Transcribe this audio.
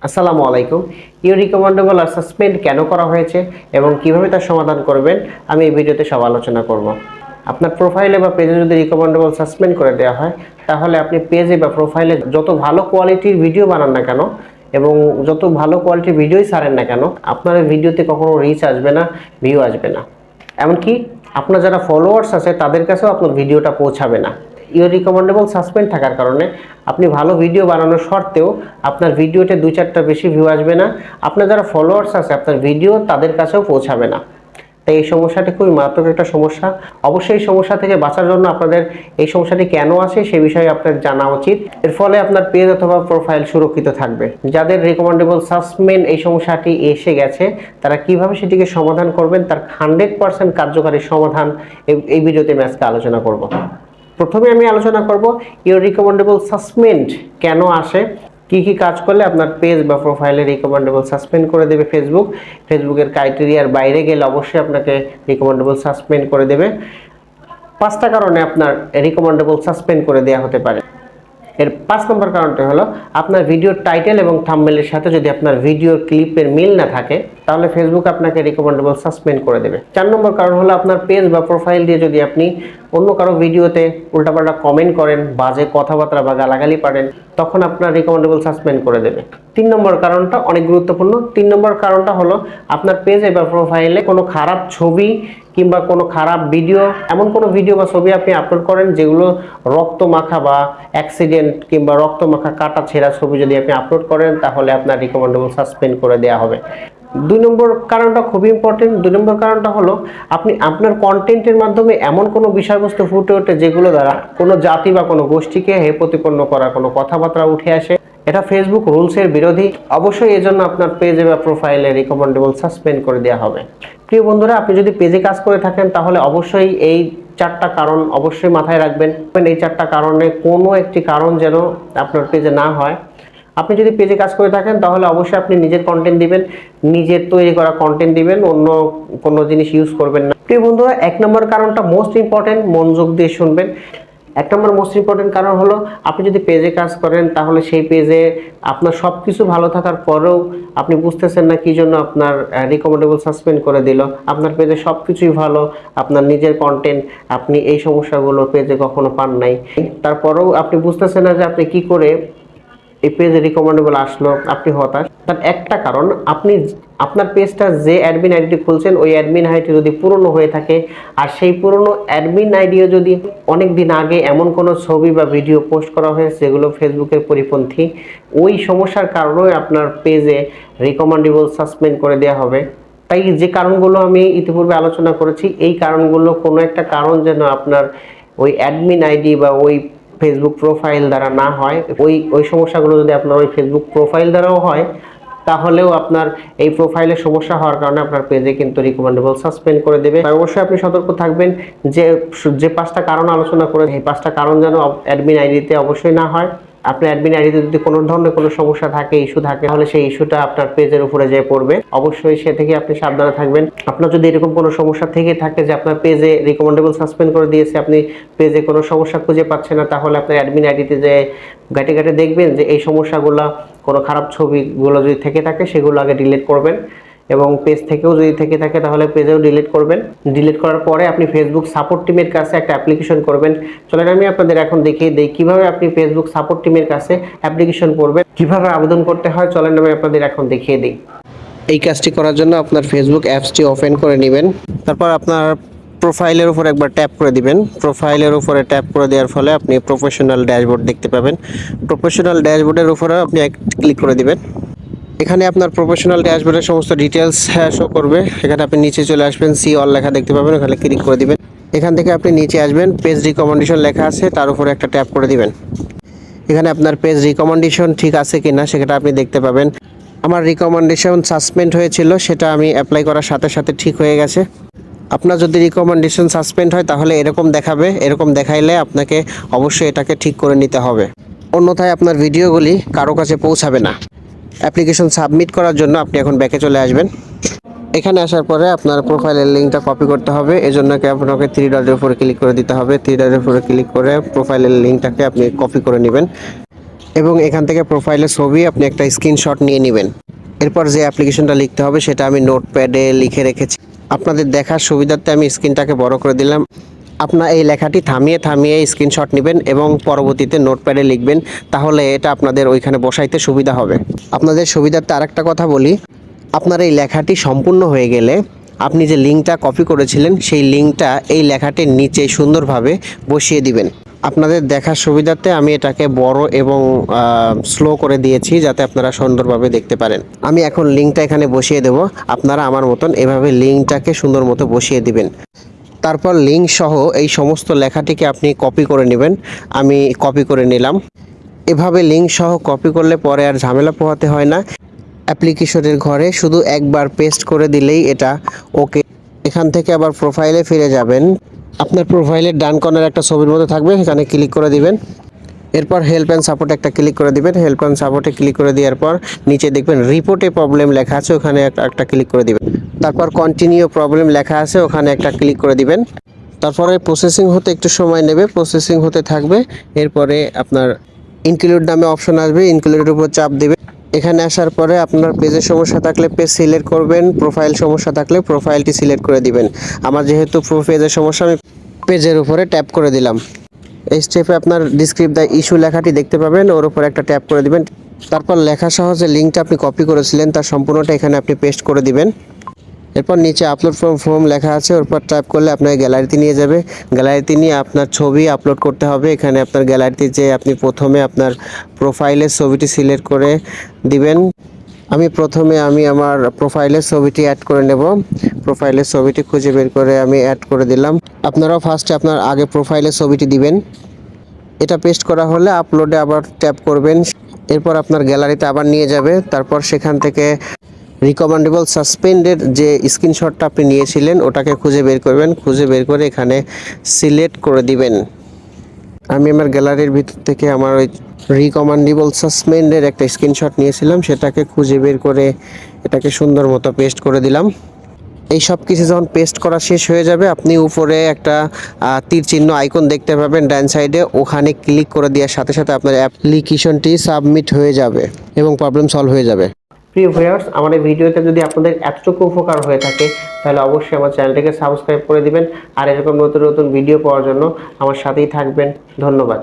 আসসালামু আলাইকুম। Recommendable assessment কেন করা হয়েছে এবং কিভাবে তার সমাধান করবেন আমি এই ভিডিওতে সব আলোচনা করব। আপনার প্রোফাইলে বা পেজে যদি রিকমেন্ডেবল সাসপেন্ড করে দেওয়া হয়, তাহলে আপনি পেজে বা প্রোফাইলে যত ভালো কোয়ালিটির ভিডিও বানান না কেন এবং যত ভালো কোয়ালিটির ভিডিওই ছাড়েন না কেন, আপনার ভিডিওতে কখনো রিচ আসবে না, ভিউ আসবে না। এমনকি আপনার যারা ফলোয়ার্স আছে তাদের কাছেও আপনার ভিডিওটা পৌঁছাবে না। রিকমেন্ডেবল সাসপেন্ড থাকার কারণে আপনি ভালো ভিডিও বানানোর সত্ত্বেও আপনার ভিডিওতে 2-4টা বেশি ভিউ আসবে না। আপনার যারা ফলোয়ার্স আছে আপনার ভিডিও তাদের কাছেও পৌঁছাবে না। তাই এই সমস্যাটি খুবই মারাত্মক একটা সমস্যা। অবশ্যই এই সমস্যা থেকে বাঁচার জন্য আপনাদের এই সমস্যাটি কেন আছে সে বিষয়ে আপনার জানা উচিত। এর ফলে আপনার পেজ অথবা প্রোফাইল সুরক্ষিত থাকবে। যাদের রিকমেন্ডেবল সাসপেন্ড এই সমস্যাটি এসে গেছে তারা কিভাবে সেটিকে সমাধান করবেন তার 100% কার্যকারী সমাধান এই ভিডিওতে আমি আজকে আলোচনা করব। প্রথমে আমি আলোচনা করব রিকমেন্ডেবল সাসপেন্ড কেন আসে, কি কাজ করলে আপনার পেজ বা প্রোফাইলে রিকমেন্ডেবল সাসপেন্ড করে দেবে ফেসবুকের ক্রাইটেরিয়ার বাইরে গেলে অবশ্যই আপনাকে রিকমেন্ডেবল সাসপেন্ড করে দেবে। 5টা কারণে আপনার রিকমেন্ডেবল সাসপেন্ড করে দেওয়া হতে পারে। এর 5 নম্বর কারণটা হলো আপনার ভিডিওর টাইটেল এবং থাম্বনেলের সাথে যদি আপনার ভিডিওর ক্লিপের মিল না থাকে তাহলে ফেসবুক আপনাকে রিকমেন্ডেবল সাসপেন্ড করে দেবে। 4 নম্বর কারণ হলো আপনার পেজ বা প্রোফাইল দিয়ে যদি আপনি অন্য কারো ভিডিওতে উল্টাপাল্টা কমেন্ট করেন, বাজে কথাবার্তা বা গালাগালি পারেন, তখন আপনার রিকমেন্ডেবল সাসপেন্ড করে দেবে। 3 নম্বর কারণটা অনেক গুরুত্বপূর্ণ। 3 নম্বর কারণটা হলো আপনার পেজে বা প্রোফাইলে কোনো খারাপ ছবি কিংবা কোনো খারাপ ভিডিও, এমন কোনো ভিডিও বা ছবি আপনি আপলোড করেন যেগুলো রক্ত মাখা বা অ্যাক্সিডেন্ট কিংবা রক্ত মাখা কাটা ছেঁড়া ছবি যদি আপনি আপলোড করেন তাহলে আপনার রিকমেন্ডেবল সাসপেন্ড করে দেওয়া হবে। 2 নম্বর কারণটা খুবই ইম্পর্টেন্ট। 2 নম্বর কারণটা হলো আপনি আপনার কন্টেন্টের মাধ্যমে এমন কোনো বিষয়বস্তু ফুটে ওঠে যেগুলো দ্বারা কোনো জাতি বা কোনো গোষ্ঠীকে প্রতিপন্ন করা কোনো কথাবার্তা উঠে আসে, এটা ফেসবুক রুলসের বিরোধী। অবশ্যই এজন্য আপনার পেজে বা প্রোফাইলে রিকমেন্ডেবল সাসপেন্ড করে দেওয়া হবে। প্রিয় বন্ধুরা, আপনি যদি পেজে কাজ করে থাকেন তাহলে অবশ্যই এই 4টা কারণ অবশ্যই মাথায় রাখবেন। এই 4টা কারণে কোনো একটি কারণ যেন আপনার পেজে না হয়। আপনি যদি পেজে কাজ করে থাকেন তাহলে অবশ্যই আপনি নিজের কন্টেন্ট দিবেন, নিজের তৈরি করা কন্টেন্ট দিবেন, অন্য কোনো জিনিস ইউজ করবেন না। প্রিয় বন্ধুরা, 1 নম্বর কারণটা মোস্ট ইম্পর্টেন্ট, মনোযোগ দিয়ে শুনবেন। 1 নম্বর মোস্ট ইম্পর্টেন্ট কারণ হলো আপনি যদি পেজে কাজ করেন তাহলে সেই পেজে আপনার সব কিছু ভালো থাকার পরেও আপনি বুঝতেছেন না কি জন্য আপনার রিকমেন্ডেবল সাসপেন্ড করে দিল। আপনার পেজে সব কিছুই ভালো, আপনার নিজের কন্টেন্ট, আপনি এই সমস্যাগুলো পেজে কখনো পান নাই, তারপরেও আপনি বুঝতেছেন না যে আপনি কি করে এই পেজে রিকমেন্ডেবল আসলো, আপনি হতাশ। তার একটা কারণ আপনি আপনার পেজটা যে অ্যাডমিন আইডি খুলছেন ওই অ্যাডমিন আইডি যদি পুরনো হয়ে থাকে আর সেই পুরনো অ্যাডমিন আইডিও যদি অনেক দিন আগে এমন কোনো ছবি বা ভিডিও পোস্ট করা হয়েছে যেগুলো ফেসবুকের পরিপন্থী, ওই সমস্যার কারণে আপনার পেজে রিকমেন্ডেবল সাসপেন্ড করে দেওয়া হবে। তাই যে কারণগুলো আমি ইতিপূর্বে আলোচনা করেছি এই কারণগুলো কোনো একটা কারণ যেন আপনার ওই অ্যাডমিন আইডি বা ওই ফেসবুক প্রোফাইল দ্বারা না হয়, ওই সমস্যাগুলো যদি আপনার ওই ফেসবুক প্রোফাইল দ্বারাও হয় তাহলেও আপনার এই প্রোফাইলের সমস্যা হওয়ার কারণে আপনার পেজে কিন্তু রিকমেন্ডেবল সাসপেন্ড করে দেবে। তাই অবশ্যই আপনি সতর্ক থাকবেন যে 5টা কারণ আলোচনা করে এই 5টা কারণ যেন অ্যাডমিন আইডিতে অবশ্যই না হয়। আপনার অ্যাডমিন আইডিতে যদি কোনো ধরনের কোনো সমস্যা থাকে, ইস্যু থাকে, তাহলে সেই ইস্যুটা আপনার পেজের উপরে যেয়ে পড়বে। অবশ্যই সে থেকে আপনি সাবধানে থাকবেন। আপনার যদি এরকম কোনো সমস্যা থেকে থাকে যে আপনার পেজে রিকমেন্ডেবল সাসপেন্ড করে দিয়েছে, আপনি পেজে কোনো সমস্যা খুঁজে পাচ্ছেন না, তাহলে আপনার অ্যাডমিন আইডিতে যে ঘাটে দেখবেন যে এই সমস্যাগুলো, কোনো খারাপ ছবিগুলো যদি থেকে থাকে সেগুলো আগে ডিলিট করবেন এবং পেজ থেকেও যদি থেকে থাকে তাহলে পেজেও ডিলিট করবেন। ডিলিট করার পরে আপনি ফেসবুক সাপোর্ট টিমের কাছে একটা অ্যাপ্লিকেশন করবেন। চলেন আমি আপনাদের এখন দেখিয়ে দিই কিভাবে আপনি ফেসবুক সাপোর্ট টিমের কাছে অ্যাপ্লিকেশন করবেন, কিভাবে আবেদন করতে হয়। চলেন আমি আপনাদের এখন দেখিয়ে দিই। এই কাজটি করার জন্য আপনার ফেসবুক অ্যাপসটি ওপেন করে নেবেন। তারপর আপনার প্রোফাইলের উপর একবার ট্যাপ করে দিবেন। প্রোফাইলের উপরে ট্যাপ করে দেওয়ার ফলে আপনি প্রফেশনাল ড্যাশবোর্ড দেখতে পাবেন। প্রফেশনাল ড্যাশবোর্ডের উপরে আপনি ক্লিক করে দিবেন। এখানে আপনার প্রফেশনাল ড্যাশবোর্ডের সমস্ত ডিটেলস শো করবে। এখানে আপনি নিচে চলে আসবেন, সি অল লেখা দেখতে পাবেন, ওখানে ক্লিক করে দিবেন। এখান থেকে আপনি নিচে আসবেন, পেজ রিকমেন্ডেশন লেখা আছে তার উপরে একটা ট্যাপ করে দিবেন। এখানে আপনার পেজ রিকমেন্ডেশন ঠিক আছে কিনা সেটা আপনি দেখতে পাবেন। আমার রিকমেন্ডেশন সাসপেন্ড হয়েছিল, সেটা আমি অ্যাপ্লাই করার সাথে সাথে ঠিক হয়ে গেছে। আপনার যদি রিকমেন্ডেশন সাসপেন্ড হয় তাহলে এরকম দেখাবে, এরকম দেখাইলে আপনাকে অবশ্যই এটাকে ঠিক করে নিতে হবে, অন্যথায় আপনার ভিডিওগুলি কারো কাছে পৌঁছাবে না। অ্যাপ্লিকেশন সাবমিট করার জন্য আপনি এখন ব্যাকে চলে আসবেন। এখানে আসার পরে আপনার প্রোফাইলের লিঙ্কটা কপি করতে হবে, এজন্য আপনাকে 3 ডটের উপরে ক্লিক করে দিতে হবে। 3 ডটের উপরে ক্লিক করে প্রোফাইলের লিঙ্কটাকে আপনি কপি করে নেবেন। এবং এখান থেকে প্রোফাইলের ছবি আপনি একটা স্ক্রিনশট নিয়ে নেবেন। এরপর যে অ্যাপ্লিকেশনটা লিখতে হবে সেটা আমি নোটপ্যাডে লিখে রেখেছি। আপনাদের দেখার সুবিধার্থে আমি স্ক্রিনটাকে বড় করে দিলাম। আপনার এই লেখাটি থামিয়ে থামিয়ে স্ক্রিনশট নেবেন এবং পরবর্তীতে নোটপ্যাডে লিখবেন, তাহলে এটা আপনাদের ওইখানে বসাইতে সুবিধা হবে। আপনাদের সুবিধার্থে আরেকটা কথা বলি, আপনার এই লেখাটি সম্পূর্ণ হয়ে গেলে আপনি যে লিঙ্কটা কপি করেছিলেন সেই লিঙ্কটা এই লেখাটির নিচে সুন্দরভাবে বসিয়ে দিবেন। আপনাদের দেখার সুবিধার্থে আমি এটাকে বড় এবং স্লো করে দিয়েছি যাতে আপনারা সুন্দরভাবে দেখতে পারেন। আমি এখন লিঙ্কটা এখানে বসিয়ে দেব। আপনারা আমার মতন এভাবে লিঙ্কটাকে সুন্দর মতো বসিয়ে দিবেন। তারপর লিঙ্ক সহ এই সমস্ত লেখাটিকে আপনি কপি করে নেবেন। আমি কপি করে নিলাম। এভাবে লিঙ্ক সহ কপি করলে পরে আর ঝামেলা পোহাতে হয় না। অ্যাপ্লিকেশনের ঘরে শুধু একবার পেস্ট করে দিলেই এটা ওকে। এখান থেকে আবার প্রোফাইলে ফিরে যাবেন। আপনার প্রোফাইলের ডান কর্নার একটা ছবির মতো থাকবে, সেখানে ক্লিক করে দিবেন। এরপর হেল্প অ্যান্ড সাপোর্ট একটা ক্লিক করে দিবেন। হেল্প অ্যান্ড সাপোর্টে ক্লিক করে দেওয়ার পর নিচে দেখবেন রিপোর্টে প্রবলেম লেখা আছে, ওখানে একটা ক্লিক করে দিবেন। তারপর কন্টিনিউ প্রবলেম লেখা আছে, ওখানে একটা ক্লিক করে দিবেন। তারপরে প্রসেসিং হতে একটু সময় নেবে, প্রসেসিং হতে থাকবে। এরপরে আপনার ইনক্লুড নামে অপশন আসবে, ইনক্লুডের উপর চাপ দেবে। এখানে আসার পরে আপনার পেজের সমস্যা থাকলে পেজ সিলেক্ট করবেন, প্রোফাইল সমস্যা থাকলে প্রোফাইলটি সিলেক্ট করে দিবেন। আমার যেহেতু পেজের সমস্যা, আমি পেজের উপরে ট্যাপ করে দিলাম। এই স্টেপে আপনার ডিসক্রিপ দ্য ইস্যু লেখাটি দেখতে পাবেন, ওর উপর একটা ট্যাপ করে দিবেন। তারপর লেখা সহ যে লিঙ্কটা আপনি কপি করেছিলেন তার সম্পূর্ণটা এখানে আপনি পেস্ট করে দিবেন। এরপর নিচে আপলোড ফ্রম ফর্ম লেখা আছে, ওর উপর ট্যাপ করলে আপনার গ্যালারিতে নিয়ে যাবে। গ্যালারিতে নিয়ে আপনার ছবি আপলোড করতে হবে। এখানে আপনার গ্যালারিতে যে আপনি প্রথমে আপনার প্রোফাইলের ছবিটি সিলেক্ট করে দিবেন। আমি প্রথমে আমার প্রোফাইলের ছবিটি অ্যাড করে নেব। প্রোফাইলের ছবিটি খুঁজে বের করে আমি অ্যাড করে দিলাম। আপনারাও ফার্স্টে আপনার আগে প্রোফাইলের ছবিটি দিবেন। এটা পেস্ট করা হলে আপলোডে আবার ট্যাপ করবেন। এরপর আপনার গ্যালারিতে আবার নিয়ে যাবে। তারপর সেখান থেকে রিকমেন্ডেবল সাসপেন্ডের যে স্ক্রিনশটটা আপনি নিয়েছিলেন ওটাকে খুঁজে বের করবেন। খুঁজে বের করে এখানে সিলেক্ট করে দিবেন। আমি আমার গ্যালারির ভিতর থেকে আমার ওই রিকমেন্ডেবল সাসপেন্ডের একটা স্ক্রিনশট নিয়েছিলাম, সেটাকে খুঁজে বের করে এটাকে সুন্দর মতো পেস্ট করে দিলাম। এই সব কিছু যখন পেস্ট করা শেষ হয়ে যাবে, আপনি উপরে একটা তীর চিহ্ন আইকন দেখতে পাবেন ডান সাইডে, ওখানে ক্লিক করে দেওয়ার সাথে সাথে আপনার অ্যাপ্লিকেশনটি সাবমিট হয়ে যাবে এবং প্রবলেম সলভ হয়ে যাবে। প্রিয় ভিউয়ার্স, আমার এই ভিডিওতে যদি আপনাদের এতটুকু উপকার হয়ে থাকে তাহলে অবশ্যই আমার চ্যানেলটিকে সাবস্ক্রাইব করে দিবেন। আর এরকম নতুন নতুন ভিডিও পাওয়ার জন্য আমার সাথেই থাকবেন। ধন্যবাদ।